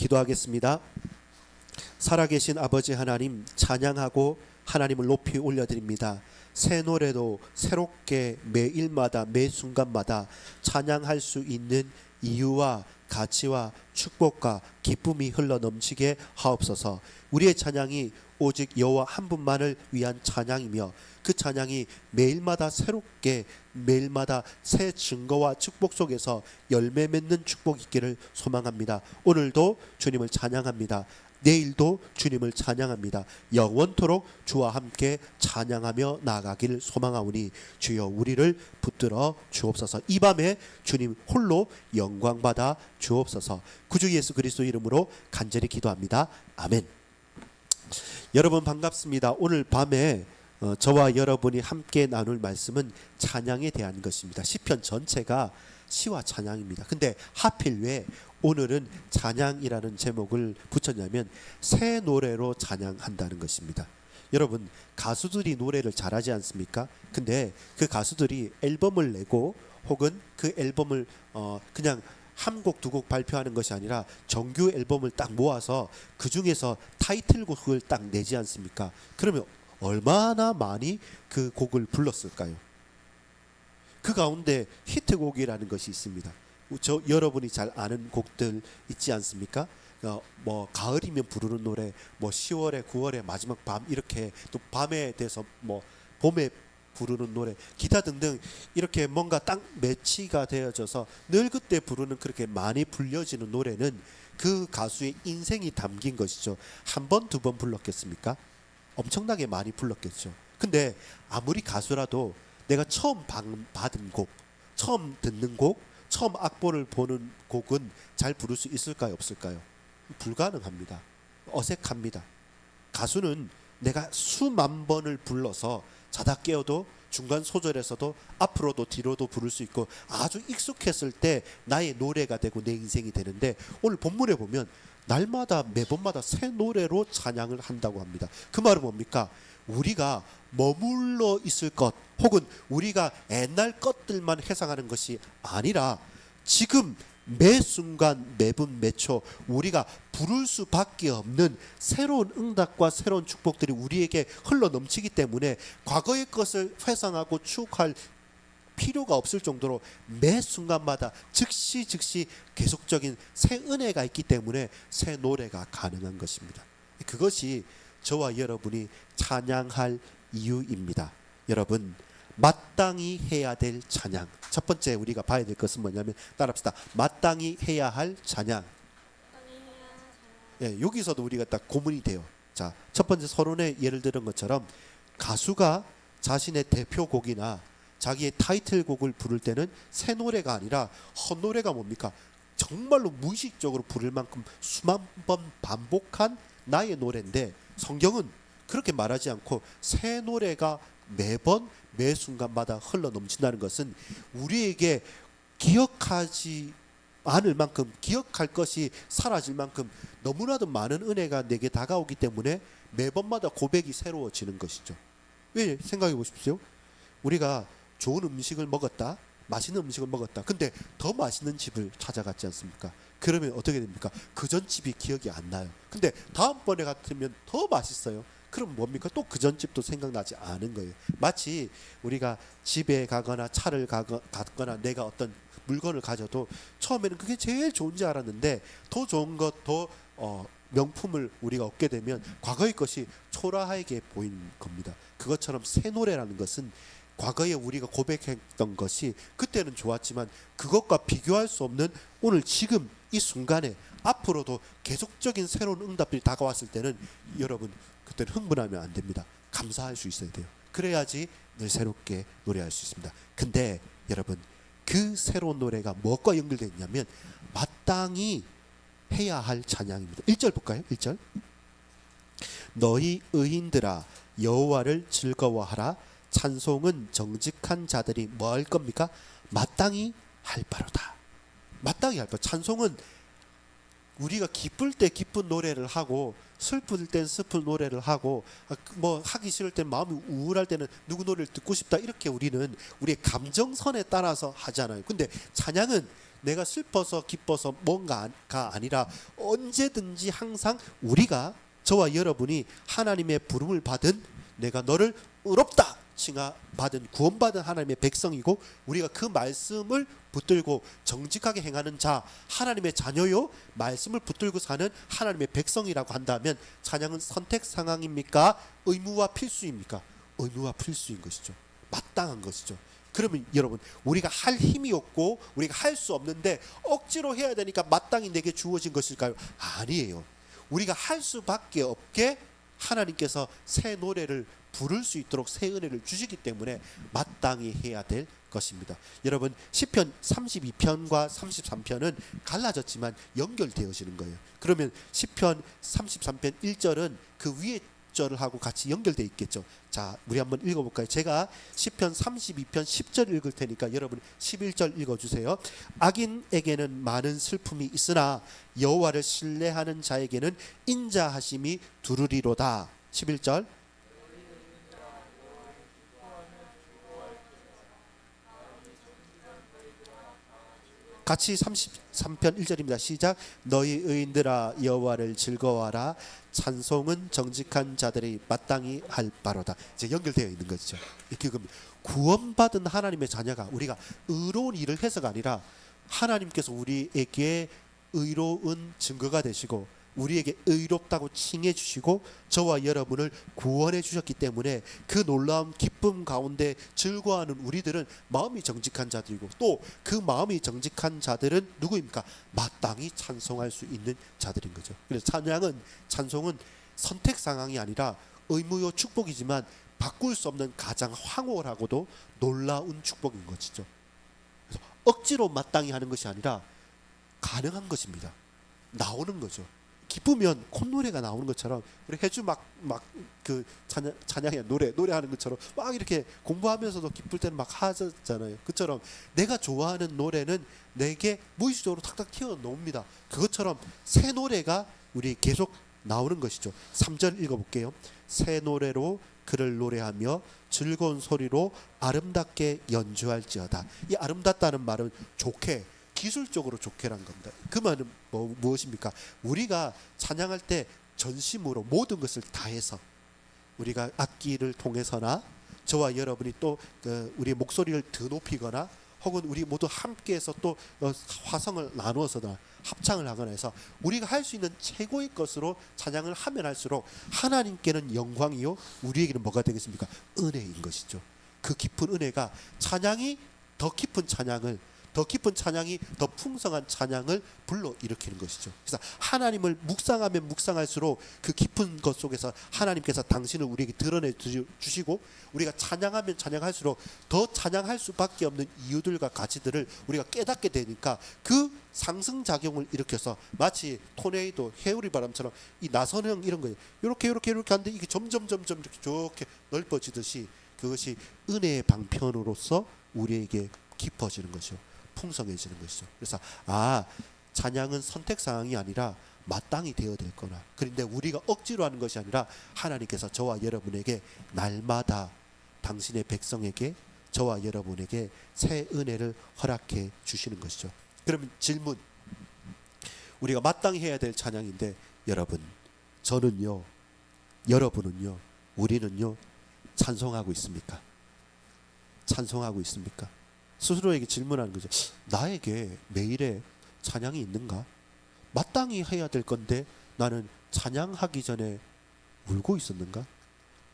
기도하겠습니다. 살아계신 아버지 하나님, 찬양하고 하나님을 높이 올려드립니다. 새 노래도 새롭게 매일마다 매 순간마다 찬양할 수 있는 이유와 가치와 축복과 기쁨이 흘러넘치게 하옵소서. 우리의 찬양이 오직 여호와 한 분만을 위한 찬양이며 그 찬양이 매일마다 새롭게 매일마다 새 증거와 축복 속에서 열매 맺는 축복이 있기를 소망합니다. 오늘도 주님을 찬양합니다. 내일도 주님을 찬양합니다. 영원토록 주와 함께 찬양하며 나아가기를 소망하오니 주여 우리를 붙들어 주옵소서. 이 밤에 주님 홀로 영광받아 주옵소서. 구주 예수 그리스도 이름으로 간절히 기도합니다. 아멘. 여러분 반갑습니다. 오늘 밤에 저와 여러분이 함께 나눌 말씀은 찬양에 대한 것입니다. 시편 전체가 시와 찬양입니다. 근데 하필 왜 오늘은 찬양이라는 제목을 붙였냐면 새 노래로 찬양한다는 것입니다. 여러분 가수들이 노래를 잘하지 않습니까? 근데 그 가수들이 앨범을 내고 혹은 그 앨범을 그냥 한 곡 두 곡 발표하는 것이 아니라 정규 앨범을 딱 모아서 그 중에서 타이틀곡을 딱 내지 않습니까? 그러면 얼마나 많이 그 곡을 불렀을까요? 그 가운데 히트곡이라는 것이 있습니다. 여러분이 잘 아는 곡들 있지 않습니까? 뭐 가을이면 부르는 노래, 뭐 10월에 9월에 마지막 밤, 이렇게 또 밤에 대해서 뭐 봄에 부르는 노래, 기타 등등 이렇게 뭔가 딱 매치가 되어져서 늘 그때 부르는 그렇게 많이 불려지는 노래는 그 가수의 인생이 담긴 것이죠. 한 번, 두 번 불렀겠습니까? 엄청나게 많이 불렀겠죠. 근데 아무리 가수라도 내가 처음 받은 곡, 처음 듣는 곡, 처음 악보를 보는 곡은 잘 부를 수 있을까요? 없을까요? 불가능합니다. 어색합니다. 가수는 내가 수만 번을 불러서 자다 깨어도 중간 소절에서도 앞으로도 뒤로도 부를 수 있고 아주 익숙했을 때 나의 노래가 되고 내 인생이 되는데 오늘 본문에 보면 날마다 매번마다 새 노래로 찬양을 한다고 합니다. 그 말은 뭡니까? 우리가 머물러 있을 것 혹은 우리가 옛날 것들만 회상하는 것이 아니라 지금 매 순간 매분 매초 우리가 부를 수밖에 없는 새로운 응답과 새로운 축복들이 우리에게 흘러넘치기 때문에 과거의 것을 회상하고 추억할 필요가 없을 정도로 매 순간마다 즉시 계속적인 새 은혜가 있기 때문에 새 노래가 가능한 것입니다. 그것이 저와 여러분이 찬양할 이유입니다. 여러분 마땅히 해야 될 찬양. 첫 번째 우리가 봐야 될 것은 뭐냐면 따라합시다. 마땅히 해야 할 찬양. 예, 여기서도 우리가 딱 고문이 돼요. 자, 첫 번째 서론에 예를 들은 것처럼 가수가 자신의 대표곡이나 자기의 타이틀곡을 부를 때는 새 노래가 아니라 헛노래가 뭡니까? 정말로 무의식적으로 부를 만큼 수만 번 반복한 나의 노래인데 성경은 그렇게 말하지 않고 새 노래가 매번 매 순간마다 흘러넘친다는 것은 우리에게 기억하지 않을 만큼 기억할 것이 사라질 만큼 너무나도 많은 은혜가 내게 다가오기 때문에 매번마다 고백이 새로워지는 것이죠. 왜? 생각해 보십시오. 우리가 좋은 음식을 먹었다, 맛있는 음식을 먹었다. 근데 더 맛있는 집을 찾아갔지 않습니까? 그러면 어떻게 됩니까? 그 전 집이 기억이 안 나요. 근데 다음번에 같으면 더 맛있어요. 그럼 뭡니까? 또 그 전 집도 생각나지 않은 거예요. 마치 우리가 집에 가거나 차를 갔거나 내가 어떤 물건을 가져도 처음에는 그게 제일 좋은지 알았는데 더 좋은 것, 더 명품을 우리가 얻게 되면 과거의 것이 초라하게 보이는 겁니다. 그것처럼 새 노래라는 것은 과거에 우리가 고백했던 것이 그때는 좋았지만 그것과 비교할 수 없는 오늘 지금 이 순간에 앞으로도 계속적인 새로운 응답들이 다가왔을 때는 여러분 그때는 흥분하면 안 됩니다. 감사할 수 있어야 돼요. 그래야지 늘 새롭게 노래할 수 있습니다. 근데 여러분 그 새로운 노래가 무엇과 연결되어 있냐면 마땅히 해야 할 찬양입니다. 1절 볼까요? 1절 너희 의인들아 여호와를 즐거워하라. 찬송은 정직한 자들이 뭐 할 겁니까? 마땅히 할 바로다. 마땅히 할 바. 찬송은 우리가 기쁠 때 기쁜 노래를 하고 슬플 땐 슬픈 노래를 하고 뭐 하기 싫을 땐 마음이 우울할 때는 누구 노래를 듣고 싶다 이렇게 우리는 우리의 감정선에 따라서 하잖아요. 근데 찬양은 내가 슬퍼서 기뻐서 뭔가가 아니라 언제든지 항상 우리가, 저와 여러분이 하나님의 부름을 받은, 내가 너를 의롭다 칭하받은 구원받은 하나님의 백성이고, 우리가 그 말씀을 붙들고 정직하게 행하는 자, 하나님의 자녀요 말씀을 붙들고 사는 하나님의 백성이라고 한다면, 찬양은 선택 상황입니까? 의무와 필수입니까? 의무와 필수인 것이죠. 마땅한 것이죠. 그러면 여러분, 우리가 할 힘이 없고 우리가 할 수 없는데 억지로 해야 되니까 마땅히 내게 주어진 것일까요? 아니에요. 우리가 할 수밖에 없게 하나님께서 새 노래를 부를 수 있도록 새 은혜를 주시기 때문에 마땅히 해야 될 것입니다. 여러분, 시편 32편과 33편은 갈라졌지만 연결되어지는 거예요. 그러면 시편 33편 1절은 그 위에 절을 하고 같이 연결되어 있겠죠. 자, 우리 한번 읽어볼까요? 제가 시편 32편 10절 읽을 테니까 여러분 11절 읽어주세요. 악인에게는 많은 슬픔이 있으나 여호와를 신뢰하는 자에게는 인자하심이 두루리로다. 11절. 같이 33편 1절입니다. 시작. 너희 의인들아 여호와를 즐거워하라. 찬송은 정직한 자들이 마땅히 할 바로다. 이제 연결되어 있는 거죠. 이렇게 구원받은 하나님의 자녀가 우리가 의로운 일을 해서가 아니라 하나님께서 우리에게 의로운 증거가 되시고 우리에게 의롭다고 칭해 주시고 저와 여러분을 구원해 주셨기 때문에 그 놀라운 기쁨 가운데 즐거워하는 우리들은 마음이 정직한 자들이고, 또 그 마음이 정직한 자들은 누구입니까? 마땅히 찬송할 수 있는 자들인 거죠. 그래서 찬송은 선택 상황이 아니라 의무요 축복이지만 바꿀 수 없는 가장 황홀하고도 놀라운 축복인 것이죠. 그래서 억지로 마땅히 하는 것이 아니라 가능한 것입니다. 나오는 거죠. 기쁘면 콧노래가 나오는 것처럼, 우리 해주 그 찬양의 노래하는 것처럼 막 이렇게 공부하면서도 기쁠 때는 막 하잖아요. 그처럼 내가 좋아하는 노래는 내게 무의식적으로 탁탁 튀어나옵니다. 그것처럼 새 노래가 우리 계속 나오는 것이죠. 3절 읽어볼게요. 새 노래로 그를 노래하며 즐거운 소리로 아름답게 연주할지어다. 이 아름답다는 말은 좋게, 기술적으로 좋게란 겁니다. 그 말은 무엇입니까? 우리가 찬양할 때 전심으로 모든 것을 다해서, 우리가 악기를 통해서나 저와 여러분이 또 우리의 목소리를 더 높이거나 혹은 우리 모두 함께해서 또 화성을 나누어서나 합창을 하거나 해서 우리가 할 수 있는 최고의 것으로 찬양을 하면 할수록 하나님께는 영광이요 우리에게는 뭐가 되겠습니까? 은혜인 것이죠. 그 깊은 은혜가 찬양이 더 깊은 찬양이 더 풍성한 찬양을 불러 일으키는 것이죠. 그래서 하나님을 묵상하면 묵상할수록 그 깊은 것 속에서 하나님께서 당신을 우리에게 드러내 주시고, 우리가 찬양하면 찬양할수록 더 찬양할 수밖에 없는 이유들과 가치들을 우리가 깨닫게 되니까 그 상승작용을 일으켜서 마치 토네이도, 해오리 바람처럼 이 나선형 이런 거예요. 이렇게 하는데 이게 점점 이렇게 좋게 넓어지듯이 그것이 은혜의 방편으로서 우리에게 깊어지는 것이죠. 풍성해지는 것이죠. 그래서 찬양은 선택 사항이 아니라 마땅히 되어야 될 거나, 그런데 우리가 억지로 하는 것이 아니라 하나님께서 저와 여러분에게 날마다 당신의 백성에게, 저와 여러분에게 새 은혜를 허락해 주시는 것이죠. 그러면 질문, 우리가 마땅히 해야 될 찬양인데 여러분, 저는요, 여러분은요, 우리는요 찬송하고 있습니까? 찬송하고 있습니까? 스스로에게 질문하는 거죠. 나에게 매일의 찬양이 있는가? 마땅히 해야 될 건데 나는 찬양하기 전에 울고 있었는가?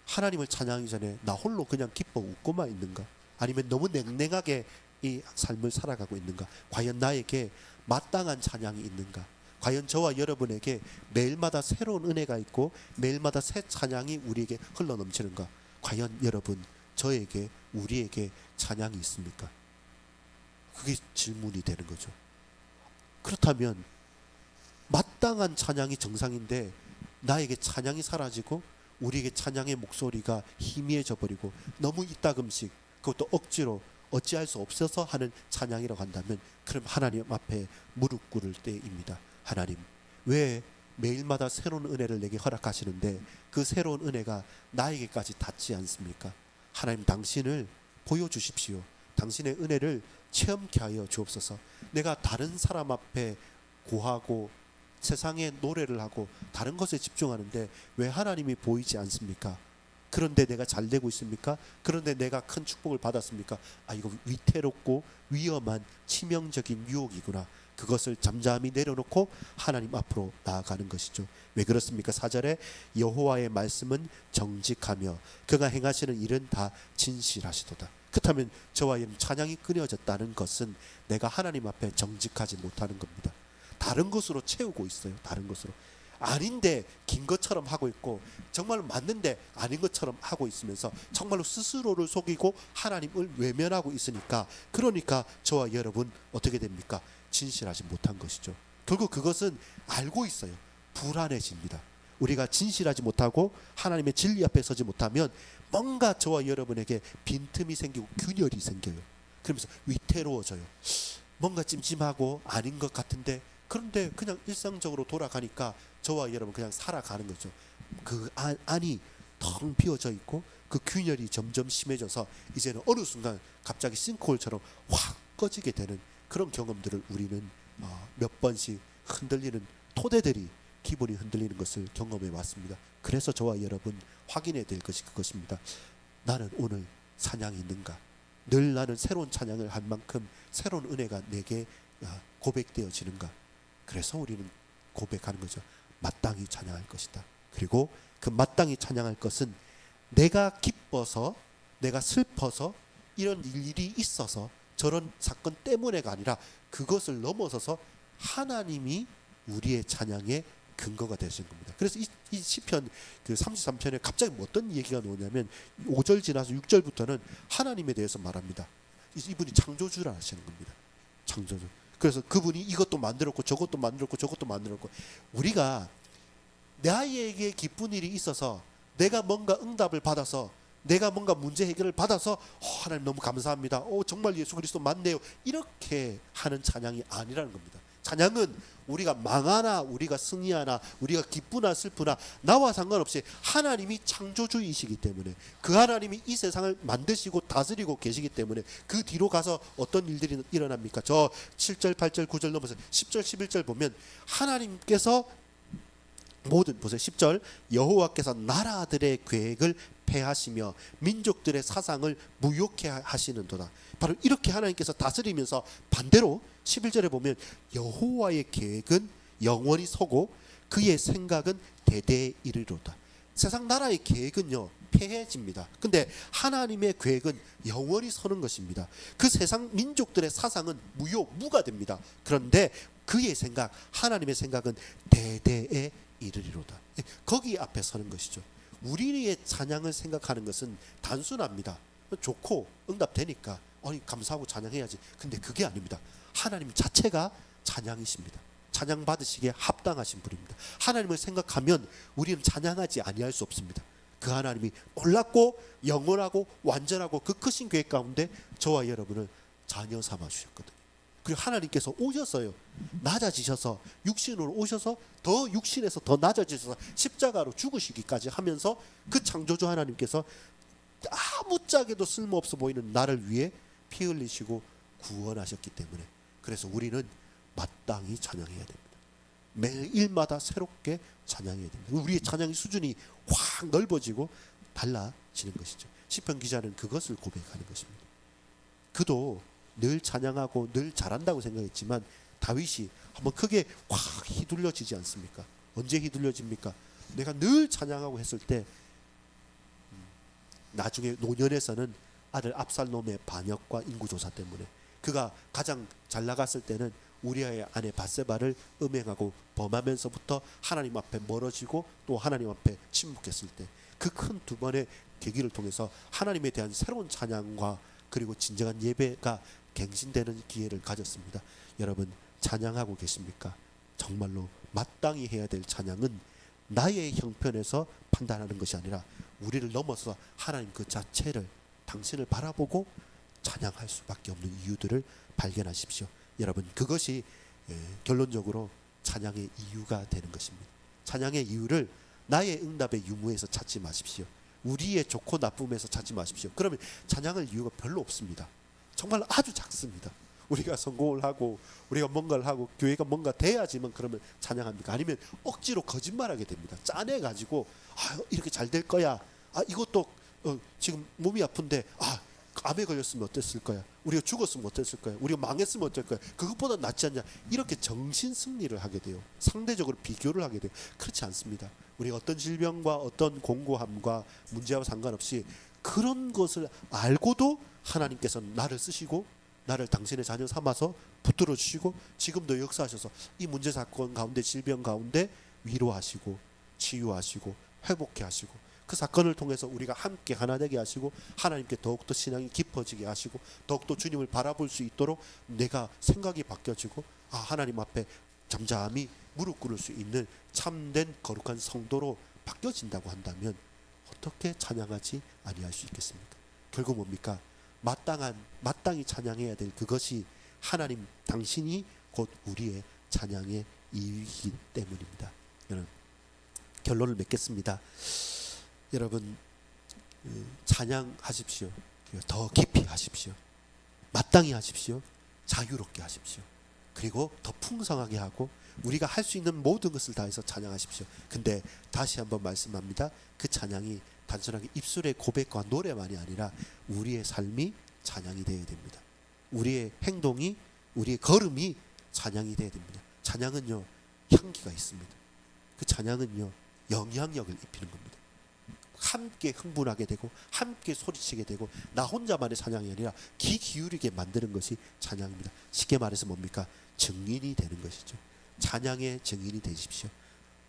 하나님을 찬양하기 전에 나 홀로 그냥 기뻐 웃고만 있는가? 아니면 너무 냉랭하게 이 삶을 살아가고 있는가? 과연 나에게 마땅한 찬양이 있는가? 과연 저와 여러분에게 매일마다 새로운 은혜가 있고 매일마다 새 찬양이 우리에게 흘러넘치는가? 과연 여러분, 저에게, 우리에게 찬양이 있습니까? 그게 질문이 되는 거죠. 그렇다면 마땅한 찬양이 정상인데 나에게 찬양이 사라지고 우리에게 찬양의 목소리가 희미해져 버리고 너무 이따금씩, 그것도 억지로 어찌할 수 없어서 하는 찬양이라고 한다면, 그럼 하나님 앞에 무릎 꿇을 때입니다. 하나님, 왜 매일마다 새로운 은혜를 내게 허락하시는데 그 새로운 은혜가 나에게까지 닿지 않습니까? 하나님, 당신을 보여주십시오. 당신의 은혜를 체험케 하여 주옵소서. 내가 다른 사람 앞에 구하고 세상에 노래를 하고 다른 것에 집중하는데 왜 하나님이 보이지 않습니까? 그런데 내가 잘 되고 있습니까? 그런데 내가 큰 축복을 받았습니까? 아, 이거 위태롭고 위험한 치명적인 유혹이구나. 그것을 잠잠히 내려놓고 하나님 앞으로 나아가는 것이죠. 왜 그렇습니까? 4절에 여호와의 말씀은 정직하며 그가 행하시는 일은 다 진실하시도다. 그렇다면 저와 여러분 찬양이 끊어졌다는 것은 내가 하나님 앞에 정직하지 못하는 겁니다. 다른 것으로 채우고 있어요. 다른 것으로. 아닌데 긴 것처럼 하고 있고 정말로 맞는데 아닌 것처럼 하고 있으면서 정말로 스스로를 속이고 하나님을 외면하고 있으니까, 그러니까 저와 여러분 어떻게 됩니까? 진실하지 못한 것이죠. 결국 그것은 알고 있어요. 불안해집니다. 우리가 진실하지 못하고 하나님의 진리 앞에 서지 못하면 뭔가 저와 여러분에게 빈틈이 생기고 균열이 생겨요. 그러면서 위태로워져요. 뭔가 찜찜하고 아닌 것 같은데, 그런데 그냥 일상적으로 돌아가니까 저와 여러분 그냥 살아가는 거죠. 그 안이 텅 비어져 있고 그 균열이 점점 심해져서 이제는 어느 순간 갑자기 싱크홀처럼 확 꺼지게 되는 그런 경험들을 우리는 몇 번씩 흔들리는 토대들이 기분이 흔들리는 것을 경험해 왔습니다. 그래서 저와 여러분 확인해야 될 것이 그것입니다. 나는 오늘 찬양이 있는가? 늘 나는 새로운 찬양을 한 만큼 새로운 은혜가 내게 고백되어지는가? 그래서 우리는 고백하는 거죠. 마땅히 찬양할 것이다. 그리고 그 마땅히 찬양할 것은 내가 기뻐서, 내가 슬퍼서, 이런 일이 있어서 저런 사건 때문에가 아니라 그것을 넘어서서 하나님이 우리의 찬양의 근거가 되신 겁니다. 그래서 이 시편 그 33편에 갑자기 어떤 얘기가 나오냐면 5절 지나서 6절부터는 하나님에 대해서 말합니다. 이분이 창조주라 하시는 겁니다. 창조주. 그래서 그분이 이것도 만들었고 저것도 만들었고 저것도 만들었고, 우리가 나에게 기쁜 일이 있어서 내가 뭔가 응답을 받아서 내가 뭔가 문제 해결을 받아서 하나님 너무 감사합니다. 정말 예수 그리스도 맞네요. 이렇게 하는 찬양이 아니라는 겁니다. 찬양은 우리가 망하나 우리가 승리하나 우리가 기쁘나 슬프나 나와 상관없이 하나님이 창조주이시기 때문에, 그 하나님이 이 세상을 만드시고 다스리고 계시기 때문에 그 뒤로 가서 어떤 일들이 일어납니까? 저 7절 8절 9절 넘어서 10절 11절 보면 하나님께서 모든, 보세요, 10절 여호와께서 나라들의 계획을 폐하시며 민족들의 사상을 무효케 하시는도다. 바로 이렇게 하나님께서 다스리면서 반대로 11절에 보면 여호와의 계획은 영원히 서고 그의 생각은 대대에 이르리로다. 세상 나라의 계획은요 폐해집니다. 근데 하나님의 계획은 영원히 서는 것입니다. 그 세상 민족들의 사상은 무가 됩니다. 그런데 그의 생각, 하나님의 생각은 대대에 이르리로다. 거기 앞에 서는 것이죠. 우리의 찬양을 생각하는 것은 단순합니다. 좋고 응답되니까 감사하고 찬양해야지. 근데 그게 아닙니다. 하나님 자체가 찬양이십니다. 찬양 받으시기에 합당하신 분입니다. 하나님을 생각하면 우리는 찬양하지 아니할 수 없습니다. 그 하나님이 놀랍고 영원하고 완전하고 그 크신 계획 가운데 저와 여러분을 자녀 삼아 주셨거든요. 그리고 하나님께서 오셨어요. 낮아지셔서 육신으로 오셔서 더 육신에서 더 낮아지셔서 십자가로 죽으시기까지 하면서 그 창조주 하나님께서 아무짝에도 쓸모없어 보이는 나를 위해 피 흘리시고 구원하셨기 때문에, 그래서 우리는 마땅히 찬양해야 됩니다. 매일마다 새롭게 찬양해야 됩니다. 우리의 찬양의 수준이 확 넓어지고 달라지는 것이죠. 시편 기자는 그것을 고백하는 것입니다. 그도 늘 찬양하고 늘 잘한다고 생각했지만 다윗이 한번 크게 확 휘둘려지지 않습니까? 언제 휘둘려집니까? 내가 늘 찬양하고 했을 때 나중에 노년에서는 아들 압살롬의 반역과 인구조사 때문에, 그가 가장 잘 나갔을 때는 우리아의 아내 밧세바를 음행하고 범하면서부터 하나님 앞에 멀어지고 또 하나님 앞에 침묵했을 때, 그 큰 두 번의 계기를 통해서 하나님에 대한 새로운 찬양과 그리고 진정한 예배가 갱신되는 기회를 가졌습니다. 여러분 찬양하고 계십니까? 정말로 마땅히 해야 될 찬양은 나의 형편에서 판단하는 것이 아니라 우리를 넘어서 하나님 그 자체를, 당신을 바라보고 찬양할 수밖에 없는 이유들을 발견하십시오. 여러분 그것이 결론적으로 찬양의 이유가 되는 것입니다. 찬양의 이유를 나의 응답의 유무에서 찾지 마십시오. 우리의 좋고 나쁨에서 찾지 마십시오. 그러면 찬양할 이유가 별로 없습니다. 정말 아주 작습니다. 우리가 성공을 하고 우리가 뭔가를 하고 교회가 뭔가 돼야지만 그러면 찬양합니까? 아니면 억지로 거짓말하게 됩니다. 짜내가지고 이렇게 잘 될 거야. 이것도 지금 몸이 아픈데 암에 걸렸으면 어땠을 거야. 우리가 죽었으면 어땠을 거야. 우리가 망했으면 어떨 거야. 그것보다 낫지 않냐. 이렇게 정신 승리를 하게 돼요. 상대적으로 비교를 하게 돼요. 그렇지 않습니다. 우리가 어떤 질병과 어떤 공고함과 문제와 상관없이 그런 것을 알고도 하나님께서는 나를 쓰시고 나를 당신의 자녀 삼아서 붙들어 주시고 지금도 역사하셔서 이 문제 사건 가운데 질병 가운데 위로하시고 치유하시고 회복해 하시고 그 사건을 통해서 우리가 함께 하나 되게 하시고 하나님께 더욱더 신앙이 깊어지게 하시고 더욱더 주님을 바라볼 수 있도록 내가 생각이 바뀌어지고 하나님 앞에 잠잠히 무릎 꿇을 수 있는 참된 거룩한 성도로 바뀌어진다고 한다면 어떻게 찬양하지 아니할 수 있겠습니까? 결국 뭡니까? 마땅히 찬양해야 될 그것이 하나님 당신이 곧 우리의 찬양의 이유이기 때문입니다. 여러분, 결론을 맺겠습니다. 여러분, 찬양하십시오. 더 깊이 하십시오. 마땅히 하십시오. 자유롭게 하십시오. 그리고 더 풍성하게 하고 우리가 할 수 있는 모든 것을 다해서 찬양하십시오. 근데 다시 한번 말씀합니다. 그 찬양이 단순하게 입술의 고백과 노래만이 아니라 우리의 삶이 찬양이 되어야 됩니다. 우리의 행동이, 우리의 걸음이 찬양이 되어야 됩니다. 찬양은요, 향기가 있습니다. 그 찬양은요, 영향력을 입히는 겁니다. 함께 흥분하게 되고 함께 소리치게 되고 나 혼자만의 찬양이 아니라 귀 기울이게 만드는 것이 찬양입니다. 쉽게 말해서 뭡니까? 증인이 되는 것이죠. 찬양의 증인이 되십시오.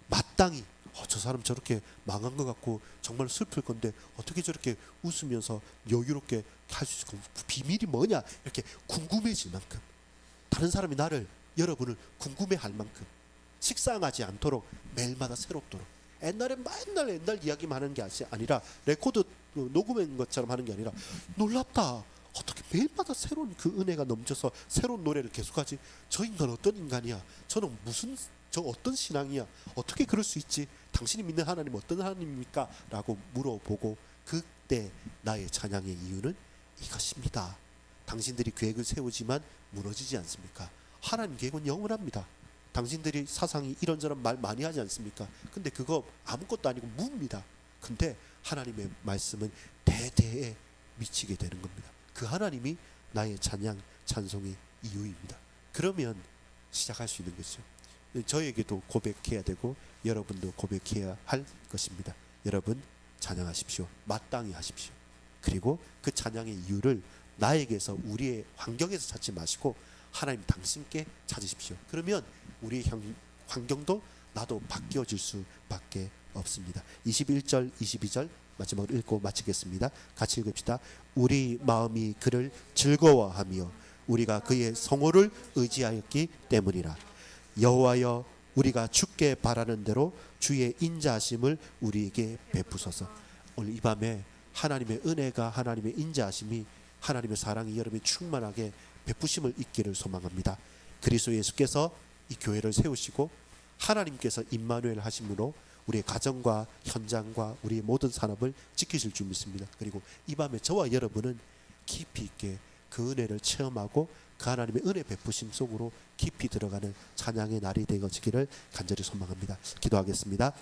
마땅히 저 사람 저렇게 망한 것 같고 정말 슬플 건데 어떻게 저렇게 웃으면서 여유롭게 할 수 있을까? 비밀이 뭐냐? 이렇게 궁금해질 만큼 다른 사람이 여러분을 궁금해할 만큼 식상하지 않도록 매일마다 새롭도록 옛날 이야기만 하는 게 아니라 레코드 녹음한 것처럼 하는 게 아니라 놀랍다. 어떻게 매일마다 새로운 그 은혜가 넘쳐서 새로운 노래를 계속하지? 저 인간 어떤 인간이야? 저는 저 어떤 신앙이야? 어떻게 그럴 수 있지? 당신이 믿는 하나님 어떤 하나님입니까? 라고 물어보고 그때 나의 찬양의 이유는 이것입니다. 당신들이 계획을 세우지만 무너지지 않습니까? 하나님 계획은 영원합니다. 당신들이 사상이 이런저런 말 많이 하지 않습니까? 근데 그거 아무것도 아니고 무입니다. 근데 하나님의 말씀은 대대에 미치게 되는 겁니다. 그 하나님이 나의 찬양, 찬송의 이유입니다. 그러면 시작할 수 있는 것이죠. 저에게도 고백해야 되고 여러분도 고백해야 할 것입니다. 여러분 찬양하십시오. 마땅히 하십시오. 그리고 그 찬양의 이유를 나에게서 우리의 환경에서 찾지 마시고 하나님 당신께 찾으십시오. 그러면 우리의 환경도 나도 바뀌어질 수밖에 없습니다. 21절 22절 마지막으로 읽고 마치겠습니다. 같이 읽읍시다. 우리 마음이 그를 즐거워하며 우리가 그의 성호를 의지하였기 때문이라. 여호와여 우리가 주께 바라는 대로 주의 인자하심을 우리에게 베푸소서. 오늘 이 밤에 하나님의 은혜가 하나님의 인자하심이 하나님의 사랑이 여러분이 충만하게 베푸심을 있기를 소망합니다. 그리스도 예수께서 이 교회를 세우시고 하나님께서 임마누엘 하심으로 우리의 가정과 현장과 우리의 모든 산업을 지키실 줄 믿습니다. 그리고 이 밤에 저와 여러분은 깊이 있게 그 은혜를 체험하고 그 하나님의 은혜 베푸심 속으로 깊이 들어가는 찬양의 날이 되어지기를 간절히 소망합니다. 기도하겠습니다.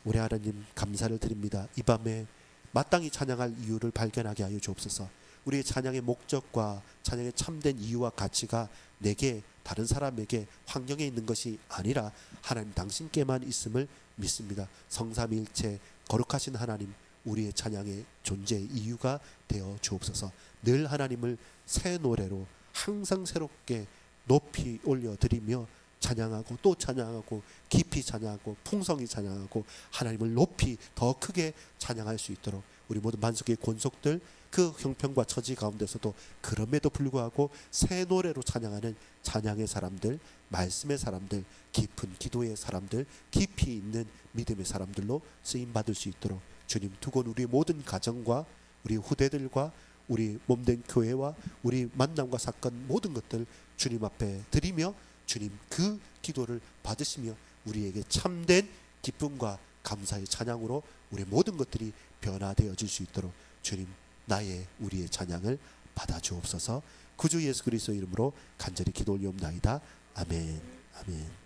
우리 하나님 감사를 드립니다. 이 밤에 마땅히 찬양할 이유를 발견하게 하여 주옵소서. 우리의 찬양의 목적과 찬양의 참된 이유와 가치가 내게 다른 사람에게 환경에 있는 것이 아니라 하나님 당신께만 있음을 믿습니다. 성삼위일체 거룩하신 하나님, 우리의 찬양의 존재의 이유가 되어 주옵소서. 늘 하나님을 새 노래로 항상 새롭게 높이 올려드리며 찬양하고 또 찬양하고 깊이 찬양하고 풍성히 찬양하고 하나님을 높이 더 크게 찬양할 수 있도록 우리 모든 만석의 권속들 그 형편과 처지 가운데서도 그럼에도 불구하고 새 노래로 찬양하는 찬양의 사람들, 말씀의 사람들, 깊은 기도의 사람들, 깊이 있는 믿음의 사람들로 쓰임받을 수 있도록 주님 두고 우리 모든 가정과 우리 후대들과 우리 몸된 교회와 우리 만남과 사건 모든 것들 주님 앞에 드리며 주님 그 기도를 받으시며 우리에게 참된 기쁨과 감사의 찬양으로 우리 모든 것들이 변화되어질 수 있도록 주님 우리의 찬양을 받아 주옵소서. 구주 예수 그리스도 이름으로 간절히 기도 올리옵나이다. 아멘. 아멘.